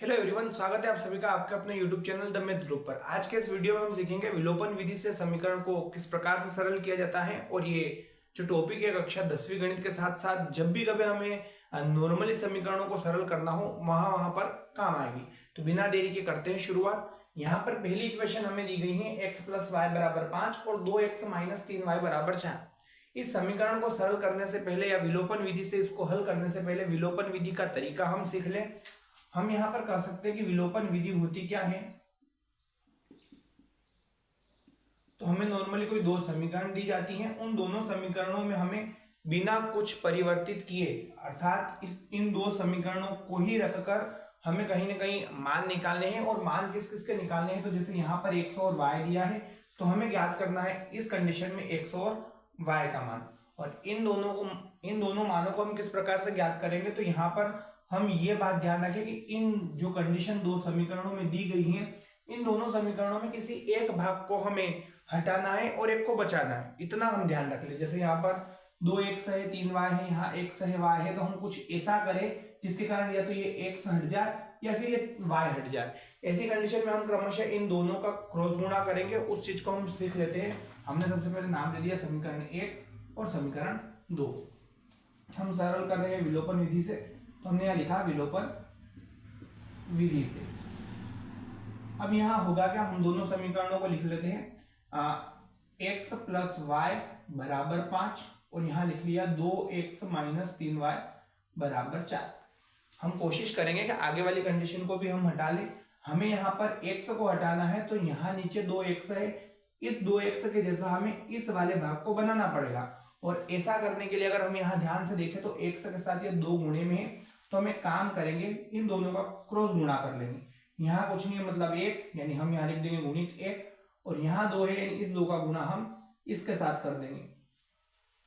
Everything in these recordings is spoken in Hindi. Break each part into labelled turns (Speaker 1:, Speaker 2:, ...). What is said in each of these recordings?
Speaker 1: हेलो एवरीवन, स्वागत है आप सभी का आपके अपने YouTube channel the math group पर। आज के इस वीडियो में हम सीखेंगे विलोपन विधि से समीकरण को किस प्रकार से सरल किया जाता है। और ये जो टॉपिक है कक्षा 10वीं गणित के साथ साथ जब भी कभी हमें नॉर्मली समीकरणों को सरल करना हो वहां पर काम आएगी। तो बिना देरी के करते हैं शुरुआत। यहाँ पर पहली इक्वेशन हमें दी गई है x + y = 5 और 2x - 3y = 4। इस समीकरण को सरल करने से पहले या विलोपन विधि से इसको हल करने से पहले विलोपन विधि का तरीका हम सीख लें। हम यहां पर कह सकते हैं कि विलोपन विधि होती क्या है। तो हमें नॉर्मली कोई दो समीकरण दी जाती हैं, उन दोनों समीकरणों में हमें बिना कुछ परिवर्तित किए अर्थात इन दो समीकरणों को ही रखकर हमें कहीं ना कहीं मान निकालने हैं। और मान किस किस के निकालने हैं, तो जैसे यहाँ पर x और y दिया है तो हमें ज्ञात करना है इस कंडीशन में x और y का मान। और इन दोनों मानों को हम किस प्रकार से ज्ञात करेंगे, तो यहाँ पर हम ये बात ध्यान रखें कि इन जो कंडीशन दो समीकरणों में दी गई है, इन दोनों समीकरणों में किसी एक भाग को हमें हटाना है और एक को बचाना है, इतना हम ध्यान रख ले। जैसे यहाँ पर 2x है 3y है, यहाँ x है y है, तो हम कुछ ऐसा करें जिसके कारण या तो ये x हट जाए या फिर ये y हट जाए। ऐसी कंडीशन में हम क्रमशः इन दोनों का क्रॉस गुणा करेंगे। उस चीज को हम सीख लेते हैं। हमने सबसे पहले नाम दे दिया समीकरण 1 और समीकरण 2। हम सरल कर रहे हैं विलोपन विधि से, तो हमने यहाँ लिखा विलोपन विधि से। अब यहाँ होगा क्या, हम दोनों समीकरणों को लिख लेते हैं। x + y = 5 और यहाँ लिख लिया 2x - 3y = 4। हम कोशिश करेंगे कि आगे वाली कंडीशन को भी हम हटा लें। हमें यहाँ पर x को हटाना है, तो यहाँ नीचे 2x है, इस 2x के जैसा हमें इस वाले भाग को बनाना पड़ेगा। और ऐसा करने के लिए अगर हम यहाँ ध्यान से देखें तो x के साथ ये 2 गुणे में है, तो हम एक काम करेंगे इन दोनों का क्रॉस गुणा कर लेंगे। यहाँ कुछ नहीं है मतलब 1, यानी हम यहाँ लिख देंगे गुणित 1, और यहाँ 2 है यानी इस 2 का गुणा हम इसके साथ कर देंगे।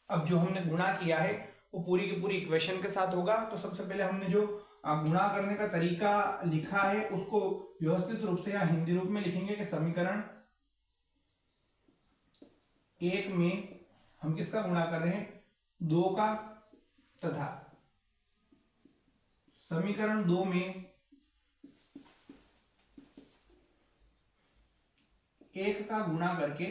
Speaker 1: अब जो हमने गुणा किया है वो पूरी की पूरी इक्वेशन के साथ होगा। तो सबसे पहले हमने जो गुणा करने का तरीका लिखा है उसको व्यवस्थित रूप से या हिंदी रूप में लिखेंगे कि समीकरण 1 में हम किसका गुणा कर रहे हैं, 2 का, तथा समीकरण 2 में 1 का गुणा करके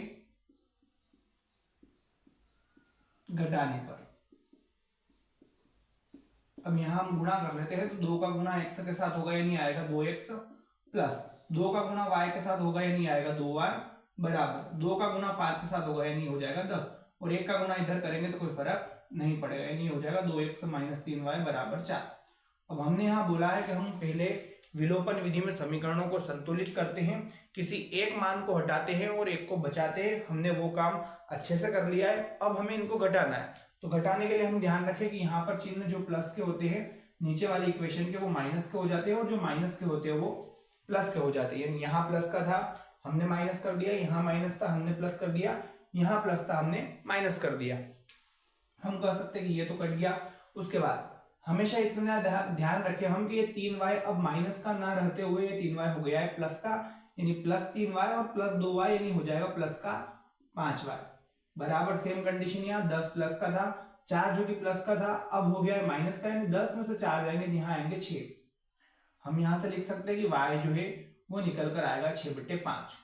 Speaker 1: घटाने पर। अब यहां हम गुणा कर लेते हैं, तो 2 का गुणा x के साथ होगा या नहीं आएगा 2x, प्लस 2 का गुणा y के साथ होगा या नहीं आएगा 2y, बराबर 2 का गुणा 5 के साथ होगा या नहीं हो जाएगा 10, और 1 का गुणा इधर करेंगे तो कोई फर्क नहीं पड़ेगा, यानी हो जाएगा 2x - 3y = 4। अब हमने यहाँ बोला है कि हम पहले विलोपन विधि में समीकरणों को संतुलित करते हैं, किसी एक मान को हटाते हैं और एक को बचाते हैं। हमने वो काम अच्छे से कर लिया है। अब हमें इनको घटाना है, तो घटाने के लिए हम ध्यान रखें कि यहाँ पर चिन्ह जो प्लस के होते हैं नीचे वाली इक्वेशन के, वो माइनस के हो जाते हैं, और जो माइनस के होते हैं वो प्लस के हो जाते हैं। यहाँ प्लस का था हमने माइनस कर दिया, यहाँ माइनस था हमने प्लस कर दिया, यहाँ प्लस था हमने माइनस कर दिया। हम कह सकते हैं कि ये तो कट गया। उसके बाद हमेशा इतना ध्यान रखें हम कि ये 3y अब माइनस का ना रहते हुए ये 3y हो गया है प्लस का, यानी +3y और +2y यानी हो जाएगा प्लस का 5y, बराबर सेम कंडीशन। यहाँ 10 प्लस का था, 4 जो कि प्लस का था अब हो गया है माइनस का, यानी 10 में से 4 जाएंगे, यहाँ आएंगे 6। हम यहाँ से लिख सकते हैं कि y जो है वो निकल कर आएगा 6/5।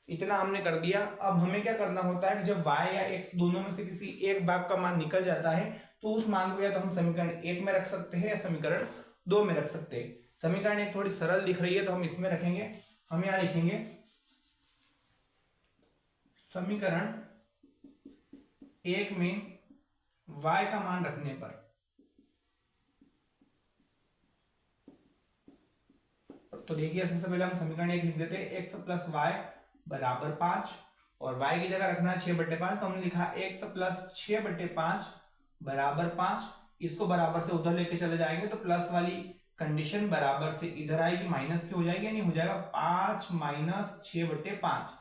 Speaker 1: इतना हमने कर दिया। अब हमें क्या करना होता है कि जब y या x दोनों में से किसी एक भाग का मान निकल जाता है, तो उस मान को या तो हम समीकरण 1 में रख सकते हैं या समीकरण 2 में रख सकते हैं। समीकरण 1 थोड़ी सरल दिख रही है तो हम इसमें रखेंगे। हम यहां लिखेंगे समीकरण 1 में y का मान रखने पर तो देखिए सबसे पहले हम समीकरण 1 लिख देते हैं, x + y = 5 और y की जगह रखना है 6/5, तो हमने लिखा x + 6/5 = 5। इसको बराबर से उधर लेके चले जाएंगे तो प्लस वाली कंडीशन बराबर से इधर आएगी, माइनस की हो जाएगी, यानी हो जाएगा 5 - 6/5।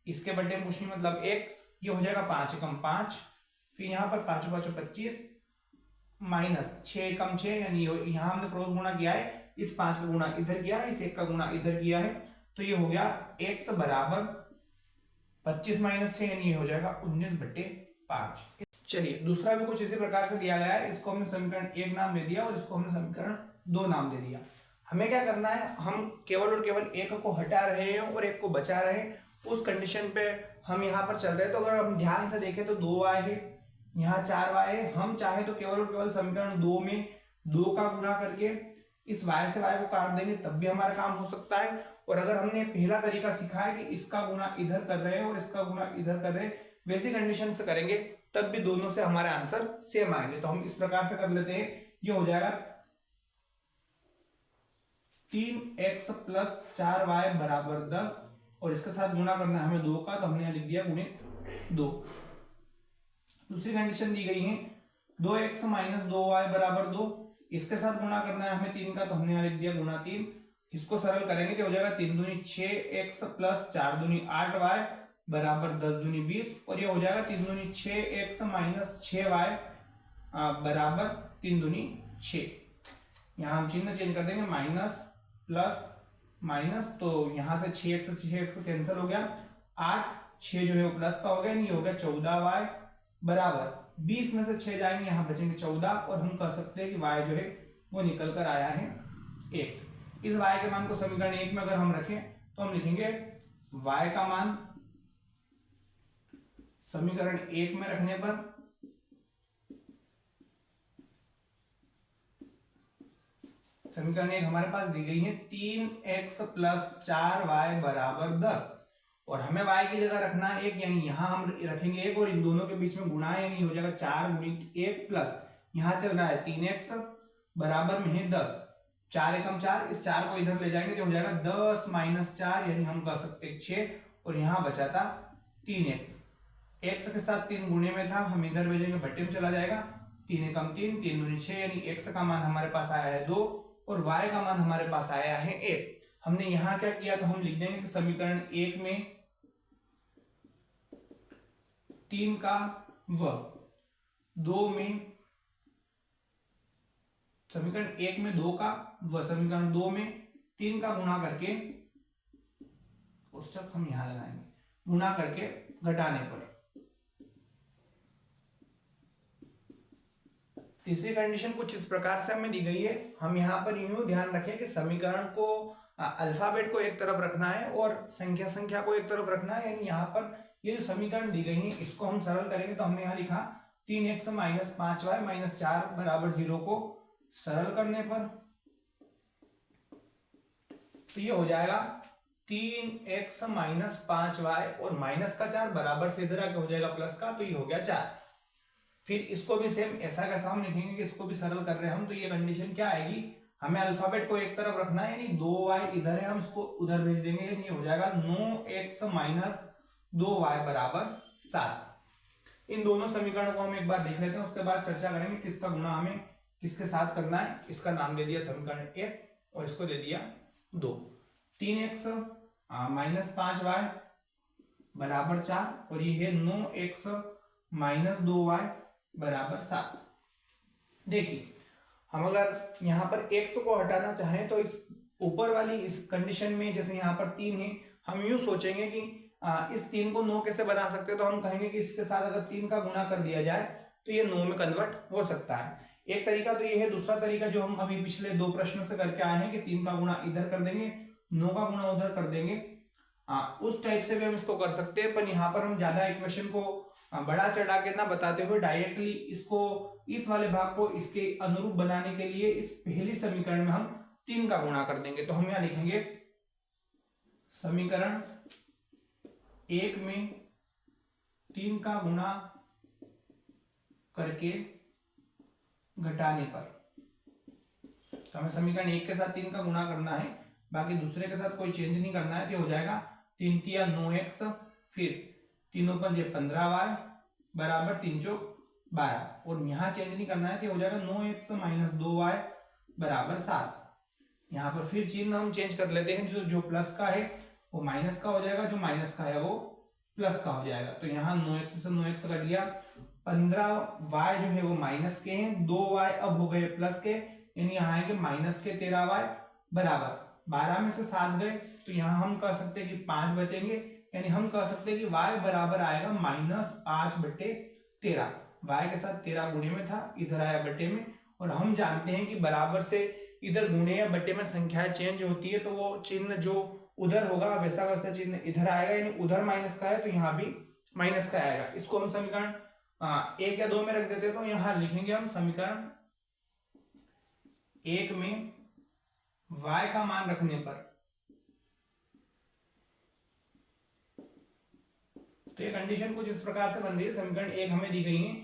Speaker 1: इसके बटे में कुछ नहीं मतलब 1, ये हो जाएगा 5 × 5, फिर यहाँ पर 5 × 5 = 25 माइनस 6 × 6, यानी यहाँ हमने क्रॉस गुणा किया है, इस 5 का गुणा इधर किया है, इस 1 का गुणा इधर किया है, तो ये हो गया x बराबर 25 - 6, यानी ये हो जाएगा 19/5। चलिए दूसरा भी कुछ इसी प्रकार से दिया गया है। इसको हमने समीकरण 1 नाम दे दिया और इसको हमने समीकरण 2 नाम दे दिया। हमें क्या करना है, हम केवल और केवल एक को हटा रहे हैं और एक को बचा रहे हैं, उस कंडीशन पे हम यहाँ पर चल रहे हैं। तो अगर हम ध्यान से देखें तो 2y है, यहाँ 4y है। हम चाहे तो केवल और केवल समीकरण 2 में 2 का गुणा करके इस y से y को काट देंगे, तब भी हमारा काम हो सकता है। और अगर हमने पहला तरीका सीखा है कि इसका गुणा इधर कर रहे हैं और इसका गुणा इधर कर रहे हैं, वैसी कंडीशन से करेंगे तब भी दोनों से हमारे आंसर सेम आएंगे। तो हम इस प्रकार से कर लेते हैं, ये हो जाएगा 3x प्लस 4y बराबर 10 और इसके साथ गुणा करना है हमें 2 का, तो हमने यहाँ लिख दिया गुणित 2। दूसरी कंडीशन दी गई है 2x माइनस 2y बराबर 2, इसके साथ गुणा करना है हमें 3 का, तो हमने यहाँ लिख दिया गुणा 3। इसको सरल करेंगे तो हो जाएगा 3 दूनी 6x प्लस 4 दूनी 8y बराबर 10 दूनी 20, और ये हो जाएगा 3 दूनी 6x माइनस 6y बराबर 3 दूनी 6। यहाँ हम चिन्ह चेंज कर देंगे, माइनस प्लस माइनस, तो यहाँ से 6x कैंसिल हो गया, 8 6 जो है वो प्लस का हो गया, नहीं हो गया 14y बराबर 20 में से 6 जाएंगे, यहाँ बचेंगे 14, और हम कह सकते हैं कि y जो है वो निकल कर आया है 1। इस y के मान को समीकरण 1 में अगर हम रखें तो हम लिखेंगे y का मान समीकरण 1 में रखने पर समीकरण 1 हमारे पास दी गई है 3x प्लस 4y बराबर 10, और हमें y की जगह रखना है 1, यानी यहां हम रखेंगे 1 और इन दोनों के बीच में गुणा, यानी हो जाएगा 4 गुणित 1 प्लस यहां चल रहा है 3x बराबर में है 10, 4 एकम 4, इस 4 को इधर ले जाएंगे तो हो जाएगा 10 माइनस 4, यानी हम कह सकते हैं 6, और यहाँ बचा था 3x। x के साथ 3 गुणे में था, हम इधर भेजेंगे बट्टे में चला जाएगा, 3 एकम 3, 3 दूनी 6, यानी x का मान हमारे पास आया है 2 और y का मान हमारे पास आया है 1। हमने यहाँ क्या किया, तो हम लिख देंगे कि समीकरण 1 में 3 का व 2 में समीकरण 1 में 2 का व समीकरण 2 में 3 का गुणा करके, उस तक हम यहां लगाएंगे, गुणा करके घटाने पर। तीसरी कंडीशन कुछ इस प्रकार से हमें दी गई है, हम यहाँ पर यूं ध्यान रखें कि समीकरण को अल्फाबेट को एक तरफ रखना है और संख्या को एक तरफ रखना है, यानी यहाँ पर ये जो समीकरण दी गई है इसको हम सरल करेंगे, तो हमने यहाँ लिखा 3x माइनस 5y माइनस 4 बराबर 0 को सरल करने पर, तो ये हो जाएगा 3x माइनस 5y और माइनस का 4 बराबर से इधर आके हो जाएगा प्लस का, तो ये हो गया 4। फिर इसको भी सेम ऐसा कैसा हम लिखेंगे कि इसको भी सरल कर रहे हैं हम, तो ये कंडीशन क्या आएगी, हमें अल्फाबेट को एक तरफ रखना है, यानी 2y इधर है, हम इसको उधर भेज देंगे, यानी ये हो जाएगा 9x माइनस 2y बराबर 7। इन दोनों समीकरणों को हम एक बार देख लेते हैं, उसके बाद चर्चा करेंगे किसका गुणा हमें किसके साथ करना है। इसका नाम दे दिया समीकरण 1 और इसको दे दिया 2। 3x माइनस 5y बराबर 4 और ये है 9x माइनस 2y बराबर 7। देखिए हम अगर यहाँ पर x को हटाना चाहें तो इस ऊपर वाली इस कंडीशन में, जैसे यहाँ पर 3 है, हम यूं सोचेंगे कि इस 3 को 9 कैसे बना सकते हैं, तो हम कहेंगे कि इसके साथ अगर 3 का गुणा कर दिया जाए तो ये 9 में कन्वर्ट हो सकता है। एक तरीका तो ये है, दूसरा तरीका जो हम अभी पिछले 2 प्रश्नों से करके आए हैं कि 3 का गुणा इधर कर देंगे, 9 का गुणा उधर कर देंगे, उस टाइप से भी हम इसको कर सकते हैं। पर यहाँ पर हम ज्यादा इक्वेशन को बड़ा चढ़ा के ना बताते हुए डायरेक्टली इसको, इस वाले भाग को इसके अनुरूप बनाने के लिए इस पहली समीकरण में हम 3 का गुणा कर देंगे। तो हम यहाँ लिखेंगे समीकरण 1 में 3 का गुणा करके घटाने पर, तो हमें समीकरण 1 के साथ 3 का गुणा करना है, बाकी दूसरे के साथ कोई चेंज नहीं करना है। तो हो जाएगा 3 तिया 9x, फिर 3 5 15y बराबर 3 चौक 12, और यहाँ चेंज नहीं करना है, तो हो जाएगा 9x माइनस 2y बराबर 7। यहाँ पर फिर चिन्ह हम चेंज कर लेते हैं, जो प्लस का है वो माइनस का हो जाएगा, जो माइनस का है वो प्लस का हो जाएगा। तो यहाँ 9x से 9x कट गया, 15y जो है वो माइनस के हैं, 2y अब हो गए प्लस के, यानी यहाँ आएंगे माइनस के 13y बराबर 12 में से 7 गए, तो यहाँ हम कह सकते हैं कि 5 बचेंगे, यानी हम कह सकते हैं कि y बराबर आएगा माइनस 5/13। y के साथ 13 गुणे में था, इधर आया बटे में, और हम जानते हैं कि बराबर से इधर गुणे या बट्टे में संख्याएं चेंज होती है, तो वो चिन्ह जो उधर होगा वैसा वैसा चिन्ह इधर आएगा, यानी उधर माइनस का है तो यहाँ भी माइनस का आएगा। इसको हम समीकरण 1 या 2 में रख देते हैं, तो यहाँ लिखेंगे हम समीकरण 1 में y का मान रखने पर, तो ये कंडीशन कुछ इस प्रकार से बन रही है। समीकरण 1 हमें दी गई है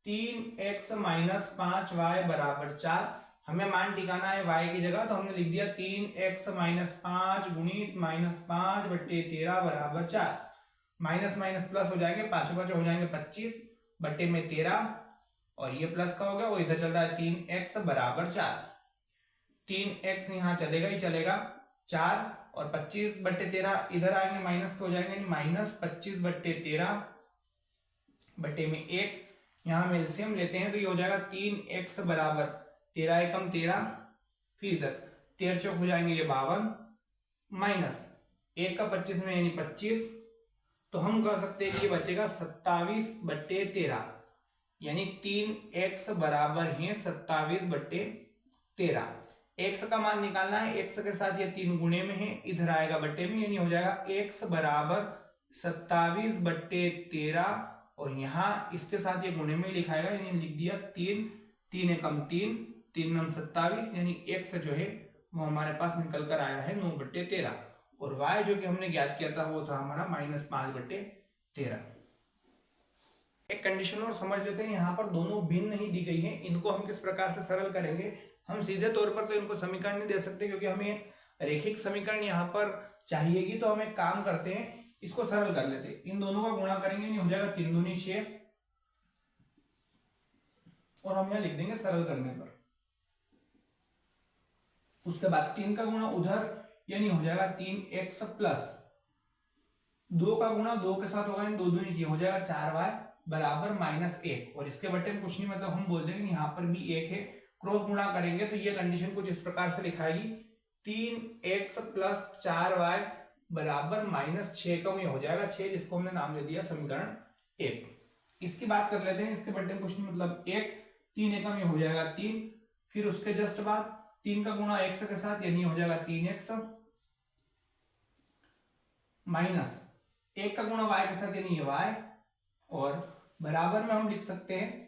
Speaker 1: 3x माइनस 5y बराबर 4, हमें मान ठिकाना है y की जगह, तो हमने लिख दिया 3x माइनस 5 गुणित माइनस 5 बट्टे 13 बराबर 4। माइनस माइनस प्लस हो जाएंगे, 5 5 हो जाएंगे 25 बट्टे में 13, और ये प्लस का हो गया, और इधर चल रहा है 3x बराबर 4। 3x यहाँ चलेगा ही चलेगा 4, और 25 बट्टे 13 इधर आएंगे माइनस के हो जाएंगे, माइनस 25 बट्टे 13 बट्टे में 1, यहाँ हम एलसीएम लेते हैं तो ये हो जाएगा 3x बराबर 13 एकम 13, फिर इधर 13 चौक हो जाएंगे ये 52, माइनस 1 का 25 में यानी 25, तो हम कह सकते हैं कि ये बचेगा 27 बट्टे 13, यानी 3x बराबर है 27 बट्टे 13। x का मान निकालना है, x के साथ ये 3 गुणे में है, इधर आएगा बट्टे में, यानी हो जाएगा x बराबर 27 बट्टे 13, और यहाँ इसके साथ ये गुणे में लिखाएगा, यानी लिख दिया 3 3 एकम 3 3 नम 27, यानी x जो है वो हमारे पास निकल कर आया है 9 बट्टे 13, और y जो कि हमने ज्ञात किया था वो था हमारा -5 बट्टे 13। एक कंडीशन और समझ लेते हैं, यहाँ पर दोनों भिन्न नहीं दी गई है, इनको हम किस प्रकार से सरल करेंगे। हम सीधे तौर पर तो इनको समीकरण नहीं दे सकते, क्योंकि हमें रेखिक समीकरण यहाँ पर चाहिएगी, तो हम एक काम करते हैं, इसको सरल कर लेते हैं। इन दोनों का गुणा करेंगे, नहीं हो जाएगा 3 दूनी 6, और हम यहाँ लिख देंगे सरल करने पर। उसके बाद 3 का गुणा उधर, यानी हो जाएगा 3x प्लस 2 का गुणा 2 के साथ होगा, 2 दूनी 6 हो जाएगा 4y बराबर -1, और इसके बट्टे में कुछ नहीं, मतलब हम बोल देंगे यहाँ पर भी 1 है, क्रॉस गुणा करेंगे तो ये कंडीशन कुछ इस प्रकार से लिखाएगी 3x प्लस 4y बराबर -6 का ये हो जाएगा 6, जिसको हमने नाम दे दिया समीकरण 1। इसकी बात कर लेते हैं, इसके बट्टे में कुछ नहीं, मतलब 1 3 एकम ये हो जाएगा 3, फिर उसके जस्ट बाद 3 का गुणा x के साथ, यानी हो जाएगा 3x माइनस 1 का गुणा y के साथ, यानी ये y, और बराबर में हम लिख सकते हैं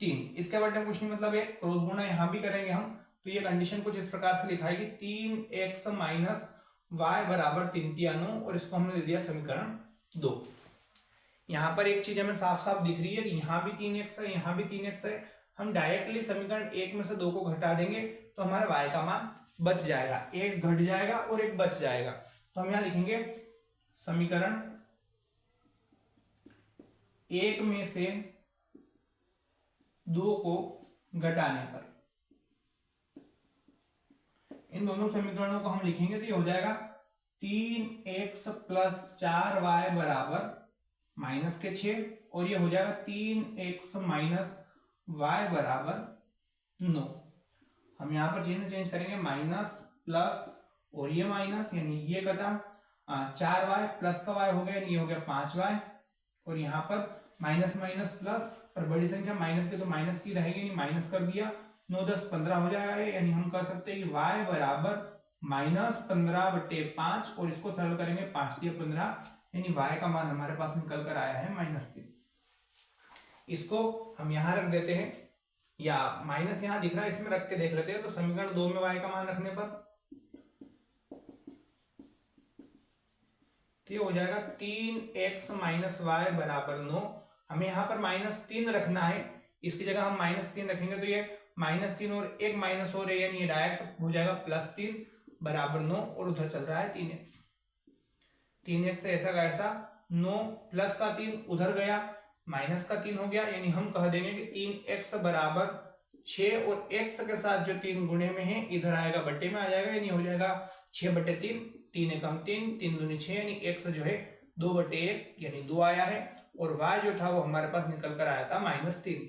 Speaker 1: 3, इसके बट्टे में कुछ नहीं, मतलब एक क्रॉस गुणा यहां भी करेंगे हम, तो ये कंडीशन कुछ इस प्रकार से लिखाएगी 3x माइनस y बराबर 3 3 9, और इसको हमने दे दिया समीकरण 2। यहाँ पर एक चीज हमें साफ साफ दिख रही है कि यहाँ भी 3x है, यहाँ भी 3x है, हम डायरेक्टली समीकरण 1 में से 2 को घटा देंगे तो हमारे y का मान बच जाएगा, एक घट जाएगा और एक बच जाएगा, तो हम यहाँ लिखेंगे समीकरण 1 में से 2 को घटाने पर, इन दोनों समीकरणों को हम लिखेंगे तो ये हो जाएगा 3x प्लस 4y बराबर -6, और ये हो जाएगा 3x माइनस y बराबर 9। हम यहाँ पर चिन्ह चेंज करेंगे, माइनस प्लस और ये माइनस, यानी ये कटा 4y प्लस का y हो गया, यानी ये हो गया 5y, और यहाँ पर माइनस माइनस प्लस, और बड़ी संख्या माइनस की तो माइनस की रहेगी, माइनस कर दिया, 9 10 15 हो जाएगा, यानी हम कह सकते हैं कि y बराबर -15 बट्टे 5, और इसको सरल करेंगे 5 3 15, यानी y का मान हमारे पास निकल कर आया है -3। इसको हम यहाँ रख देते हैं, या माइनस यहाँ दिख रहा है इसमें रख के देख लेते हैं, तो समीकरण 2 में y का मान रखने पर तो ये हो जाएगा 3x माइनस वाई बराबर 9। हमें यहाँ पर -3 रखना है, इसकी जगह हम -3 रखेंगे तो ये -3 और एक माइनस और है, यानी ये डायरेक्ट हो जाएगा +3 बराबर 9, और उधर चल रहा है 3x से ऐसा का ऐसा 9 प्लस का 3 उधर गया, माइनस का 3 हो गया, यानी हम कह देंगे कि 3x बराबर 6, और x के साथ जो 3 गुणे में है इधर आएगा बट्टे में आ जाएगा, यानी हो जाएगा 6/3, 3 एकम 3, 3 दूनी 6, यानी x जो है 2/1 यानी 2 आया है, और y जो था वो हमारे पास निकल कर आया था -3।